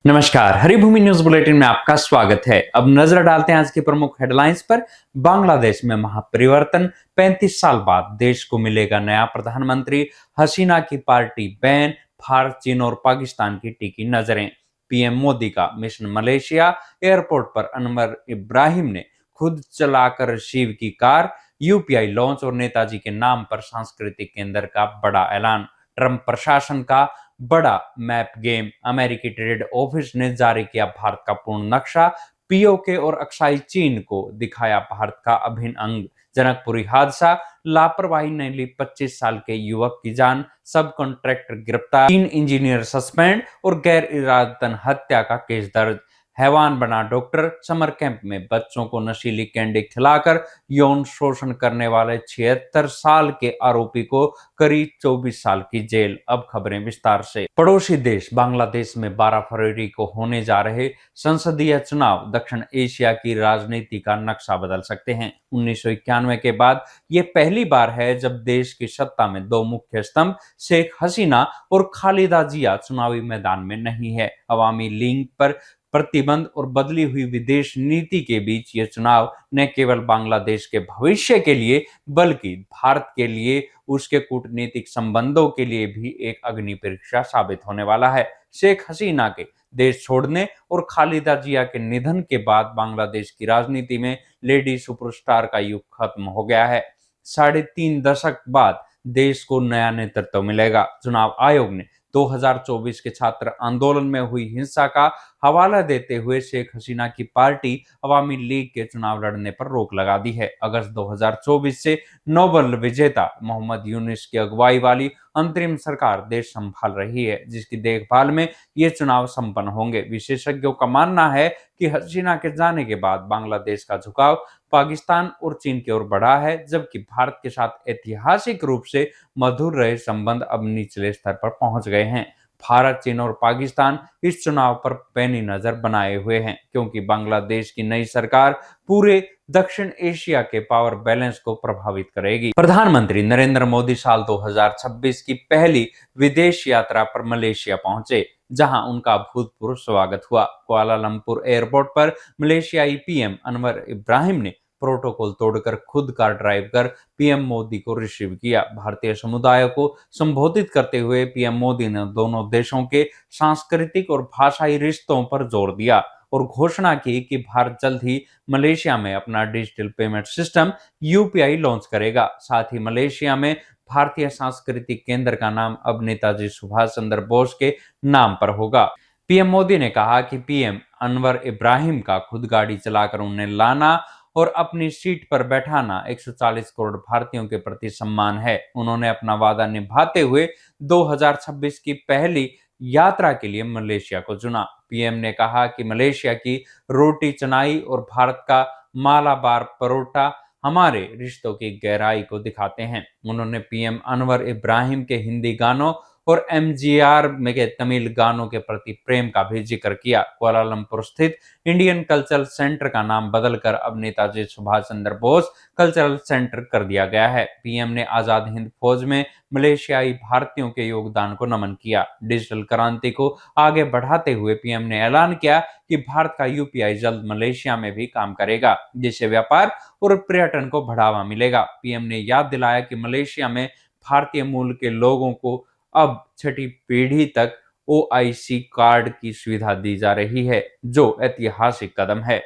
नमस्कार, Haribhoomi news bulletin में आपका स्वागत है। अब नजर डालते हैं आज की प्रमुख हेडलाइंस पर। बांग्लादेश में महापरिवर्तन, 35 साल बाद देश को मिलेगा नया प्रधानमंत्री। हसीना की पार्टी बैन, भारत, चीन और पाकिस्तान की टिकी नजरें। पीएम मोदी का मिशन मलेशिया, एयरपोर्ट पर अनवर इब्राहिम ने खुद चलाकर रिसीव की कार। यूपीआई लॉन्च और नेताजी के नाम पर सांस्कृतिक केंद्र का बड़ा ऐलान। ट्रंप प्रशासन का बड़ा मैप गेम, अमेरिकी ट्रेड ऑफिस ने जारी किया भारत का पूर्ण नक्शा। पीओके और अक्साई चीन को दिखाया भारत का अभिन्न अंग। जनकपुरी हादसा, लापरवाही ने ली 25 साल के युवक की जान। सब कॉन्ट्रैक्टर गिरफ्तार, 3 इंजीनियर सस्पेंड और गैर इरादतन हत्या का केस दर्ज। हैवान बना डॉक्टर, समर कैंप में बच्चों को नशीली कैंडी खिलाकर यौन शोषण करने वाले 76 साल के आरोपी को करीब 24 साल की जेल। अब खबरें विस्तार से। पड़ोसी देश बांग्लादेश में 12 फरवरी को होने जा रहे संसदीय चुनाव दक्षिण एशिया की राजनीति का नक्शा बदल सकते हैं। 1991 के बाद ये पहली बार है जब देश की सत्ता में दो मुख्य स्तंभ शेख हसीना और खालिदा जिया चुनावी मैदान में नहीं है। अवामी लीग पर प्रतिबंध और बदली हुई विदेश नीति के बीच ये चुनाव न केवल बांग्लादेश के भविष्य के लिए बल्कि भारत के लिए, उसके कूटनीतिक संबंधों के लिए भी एक अग्नि परीक्षा साबित होने वाला है। शेख हसीना के देश छोड़ने और खालिदा जिया के निधन के बाद बांग्लादेश की राजनीति में लेडी सुपरस्टार का युग खत्म हो गया है। 3.5 दशक बाद देश को नया नेतृत्व मिलेगा। चुनाव आयोग ने 2024 के छात्र आंदोलन में हुई हिंसा का हवाला देते हुए शेख हसीना की पार्टी अवामी लीग के चुनाव लड़ने पर रोक लगा दी है। अगस्त 2024 से नोबेल विजेता मोहम्मद यूनुस की अगुवाई वाली अंतरिम सरकार देश संभाल रही है, जिसकी देखभाल में ये चुनाव संपन्न होंगे। विशेषज्ञों का मानना है कि हसीना के जाने के बाद बांग्लादेश का झुकाव पाकिस्तान और चीन की ओर बढ़ा है, जबकि भारत के साथ ऐतिहासिक रूप से मधुर रहे संबंध अब निचले स्तर पर पहुंच गए हैं। भारत, चीन और पाकिस्तान इस चुनाव पर पैनी नजर बनाए हुए हैं, क्योंकि बांग्लादेश की नई सरकार पूरे दक्षिण एशिया के पावर बैलेंस को प्रभावित करेगी। प्रधानमंत्री नरेंद्र मोदी साल 2026 की पहली विदेश यात्रा पर मलेशिया पहुंचे, जहां उनका भूतपूर्व स्वागत हुआ। कुआलालंपुर एयरपोर्ट पर मलेशियाई पीएम अनवर इब्राहिम ने प्रोटोकॉल तोड़कर खुद कार ड्राइव कर पीएम मोदी को रिसीव किया। भारतीय समुदाय को संबोधित करते हुए पीएम मोदी ने दोनों देशों के सांस्कृतिक और भाषाई रिश्तों पर जोर दिया और घोषणा की कि भारत जल्द ही मलेशिया में अपना digital payment system UPI launch करेगा। साथ ही मलेशिया में भारतीय सांस्कृतिक केंद्र का नाम अब नेताजी सुभाष चंद्र बोस के नाम पर होगा। पीएम मोदी ने कहा कि पीएम अनवर इब्राहिम का खुद गाड़ी चलाकर उन्हें लाना और अपनी सीट पर बैठाना 140 करोड़ भारतीयों के प्रति सम्मान है। उन्होंने अपना वादा निभाते हुए 2026 की पहली यात्रा के लिए मलेशिया को चुना। पीएम ने कहा कि मलेशिया की रोटी चनाई और भारत का मालाबार परोठा हमारे रिश्तों की गहराई को दिखाते हैं। उन्होंने पीएम अनवर इब्राहिम के हिंदी गानों और एमजीआर में के तमिल गानों के प्रति प्रेम का भी जिक्र किया। कुआलालंपुर स्थित इंडियन कल्चरल सेंटर का नाम बदलकर अब नेताजी सुभाष चंद्र बोस कल्चरल सेंटर कर दिया गया है। पीएम ने आजाद हिंद फौज में मलेशियाई भारतीयों के योगदान को नमन किया। डिजिटल क्रांति को आगे बढ़ाते हुए पीएम ने ऐलान किया कि भारत का यूपीआई जल्द मलेशिया में भी काम करेगा, जिससे व्यापार और पर्यटन को बढ़ावा मिलेगा। पीएम ने याद दिलाया कि मलेशिया में भारतीय मूल के लोगों को अब छठी पीढ़ी तक ओआईसी कार्ड की सुविधा दी जा रही है, जो ऐतिहासिक कदम है।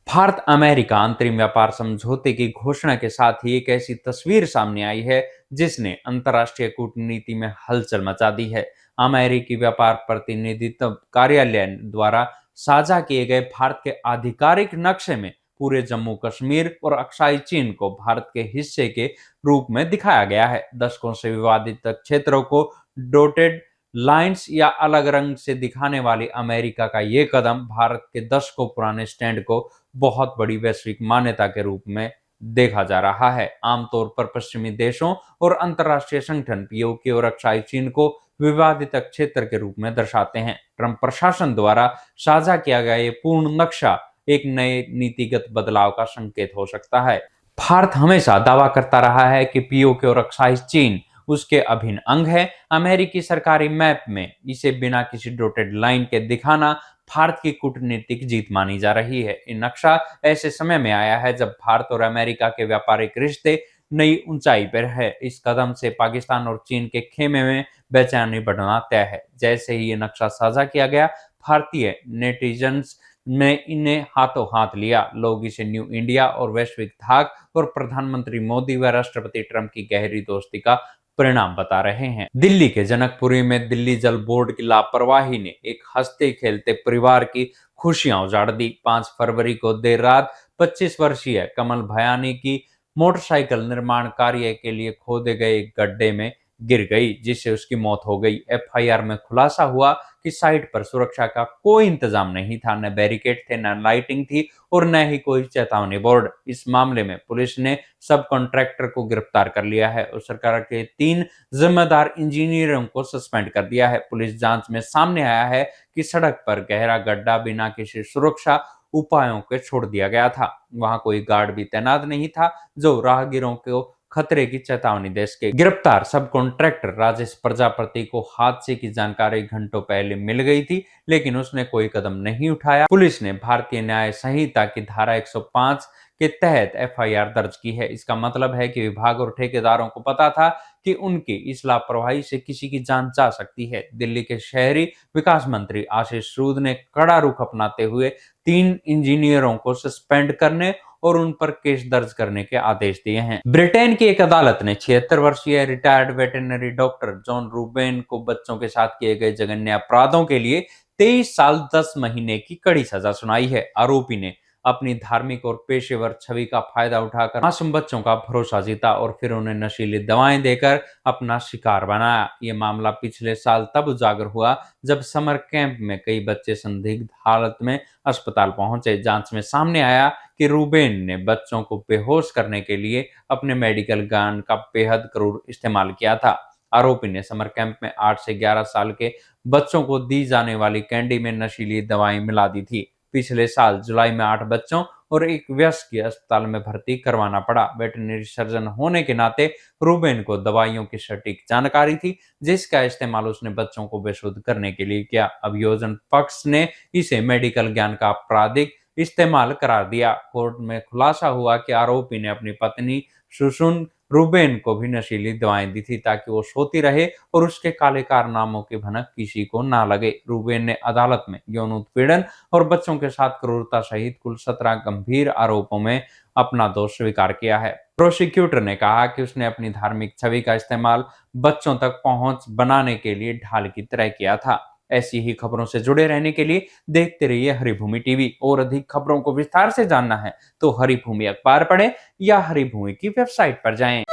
भारत अमेरिका अंतरिम व्यापार समझौते की घोषणा के साथ ही एक ऐसी तस्वीर सामने आई है जिसने अंतर्राष्ट्रीय कूटनीति में हलचल मचा दी है। अमेरिकी व्यापार प्रतिनिधित्व कार्यालय द्वारा साझा किए गए भारत के आधिकारिक नक्शे में पूरे जम्मू कश्मीर और अक्साई चीन को भारत के हिस्से के रूप में दिखाया गया है। दशकों से विवादित क्षेत्रों को डॉटेड लाइंस या अलग रंग से दिखाने वाली अमेरिका का ये कदम भारत के दशकों पुराने स्टैंड को बहुत बड़ी वैश्विक मान्यता के रूप में देखा जा रहा है। आमतौर पर पश्चिमी देशों और अंतर्राष्ट्रीय संगठन पीओके और अक्साई चीन को विवादित क्षेत्र के रूप में दर्शाते हैं। ट्रंप प्रशासन द्वारा साझा किया गया ये पूर्ण नक्शा एक नए नीतिगत बदलाव का संकेत हो सकता है। भारत हमेशा दावा करता रहा है कि पीओके और अक्साई चीन उसके अभिन्न अंग है। अमेरिकी सरकारी मैप में इसे बिना किसी डॉटेड लाइन के दिखाना भारत की कूटनीतिक जीत मानी जा रही है। ये नक्शा ऐसे समय में आया है जब भारत और अमेरिका के व्यापारिक रिश्ते नई ऊंचाई पर है। इस कदम से पाकिस्तान और चीन के खेमे में बेचैनी बढ़ना तय है। जैसे ही ये नक्शा साझा किया गया, भारतीय नेटिजन्स ने इन्हें हाथों हाथ लिया। लोग इसे न्यू इंडिया और वैश्विक धाक और प्रधानमंत्री मोदी व राष्ट्रपति ट्रंप की गहरी दोस्ती का परिणाम बता रहे हैं। दिल्ली के जनकपुरी में दिल्ली जल बोर्ड की लापरवाही ने एक हंसते खेलते परिवार की खुशियां उजाड़ दी। 5 फरवरी को देर रात 25 वर्षीय कमल भयानी की मोटरसाइकिल निर्माण कार्य के लिए खोदे गए एक गड्ढे में गिर गई, जिससे उसकी मौत हो गई। एफआईआर में खुलासा हुआ कि साइट पर सुरक्षा का कोई इंतजाम नहीं था, न बैरिकेड थे, न लाइटिंग थी और न ही कोई चेतावनी बोर्ड। इस मामले में पुलिस ने सब कॉन्ट्रैक्टर को गिरफ्तार कर लिया है और सरकार के 3 जिम्मेदार इंजीनियरों को सस्पेंड कर दिया है। पुलिस जांच में सामने आया है कि सड़क पर गहरा गड्ढा बिना किसी सुरक्षा उपायों के छोड़ दिया गया था। वहां कोई गार्ड भी तैनात नहीं था जो राहगीरों को खतरे की चेतावनी दे सके। गिरफ्तार सब कॉन्ट्रैक्टर राजेश प्रजापति को हादसे की जानकारी घंटों पहले मिल गई थी, लेकिन उसने कोई कदम नहीं उठाया। पुलिस ने भारतीय न्याय संहिता की धारा 105 के तहत एफआईआर दर्ज की है। इसका मतलब है कि विभाग और ठेकेदारों को पता था कि उनकी इस लापरवाही से किसी की जान जा सकती है। दिल्ली के शहरी विकास मंत्री आशीष सूद ने कड़ा रुख अपनाते हुए 3 इंजीनियरों को सस्पेंड करने और उन पर केस दर्ज करने के आदेश दिए हैं। ब्रिटेन की एक अदालत ने 76 वर्षीय retired veterinary doctor John Ruben को बच्चों के साथ किए गए जघन्य अपराधों के लिए 23 साल 10 महीने की कड़ी सजा सुनाई है। आरोपी ने अपनी धार्मिक और पेशेवर छवि का फायदा उठाकर मासूम बच्चों का भरोसा जीता और फिर उन्हें नशीली दवाएं देकर अपना शिकार बनाया। ये मामला पिछले साल तब उजागर हुआ जब समर कैंप में कई बच्चे संदिग्ध हालत में अस्पताल पहुंचे। जांच में सामने आया कि रूबेन ने बच्चों को बेहोश करने के लिए अपने मेडिकल ज्ञान का बेहद क्रूर इस्तेमाल किया था। आरोपी ने समर कैंप में 8 से 11 साल के बच्चों को दी जाने वाली कैंडी में नशीली दवाएं मिला दी थी। पिछले साल जुलाई में 8 बच्चों और एक वयस्क की अस्पताल में भर्ती करवाना पड़ा। वेटरनरी सर्जन होने के नाते रूबेन को दवाइयों की सटीक जानकारी थी, जिसका इस्तेमाल उसने बच्चों को बेसुध करने के लिए किया। अभियोजन पक्ष ने इसे मेडिकल ज्ञान का आपराधिक इस्तेमाल करार दिया। कोर्ट में खुलासा हुआ कि आरोपी ने अपनी पत्नी सुसुन रूबेन को भी नशीली दवाएं दी थी ताकि वो सोती रहे और उसके काले कारनामों की भनक किसी को ना लगे। रूबेन ने अदालत में यौन उत्पीड़न और बच्चों के साथ क्रूरता सहित कुल 17 गंभीर आरोपों में अपना दोष स्वीकार किया है। प्रोसिक्यूटर ने कहा कि उसने अपनी धार्मिक छवि का इस्तेमाल बच्चों तक पहुंच बनाने के लिए ढाल की तरह किया था। ऐसी ही खबरों से जुड़े रहने के लिए देखते रहिए हरिभूमि टीवी। और अधिक खबरों को विस्तार से जानना है तो हरिभूमि अखबार पढ़ें या हरिभूमि की वेबसाइट पर जाएं।